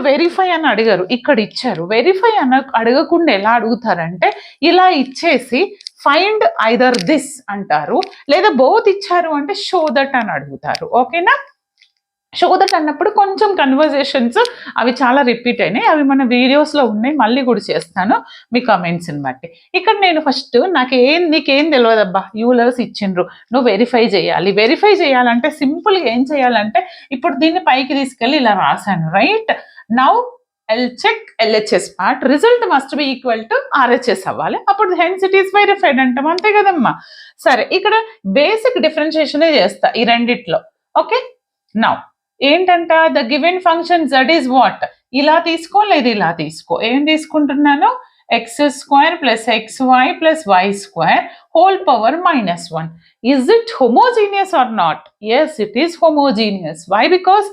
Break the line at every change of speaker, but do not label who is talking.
Verify అని అడిగారు, ఇక్కడ ఇచ్చారు. వెరిఫై అడగకుండా ఎలా అడుగుతారంటే ఇలా ఇచ్చేసి ఫైండ్ ఐదర్ దిస్ అంటారు, లేదా బోత్ ఇచ్చారు అంటే షో దట్ అని అడుగుతారు. ఓకేనా? షో దట్ అన్నప్పుడు కొంచెం కన్వర్జేషన్స్ అవి చాలా రిపీట్ అయినాయి, అవి మన వీడియోస్లో ఉన్నాయి, మళ్ళీ కూడా చేస్తాను మీ కమెంట్స్ని బట్టి. ఇక్కడ నేను ఫస్ట్ నీకేం తెలియదబ్బా, యూలర్స్ ఇచ్చిండ్రు, నువ్వు వెరిఫై చేయాలి. వెరిఫై చేయాలంటే సింపుల్గా ఏం చేయాలంటే ఇప్పుడు దీన్ని పైకి తీసుకెళ్ళి ఇలా రాశాను, right? Now check LHS part, result must be equal to RHS అవ్వాలి, అప్పుడు హెన్స్ ఇట్ ఈస్ వెరిఫైడ్ అంటాం, అంతే కదమ్మా. సరే, ఇక్కడ బేసిక్ డిఫరెన్షియేషనే చేస్తా ఈ రెండిట్లో. ఓకే, నౌ ఏంటంట, the given function z is what, ఇలా తీసుకో లేదు ఇలా తీసుకో. ఏం తీసుకుంటున్నాను, x² + xy + y² whole power -1. Is it homogeneous or not? Yes, it is homogeneous. Why? Because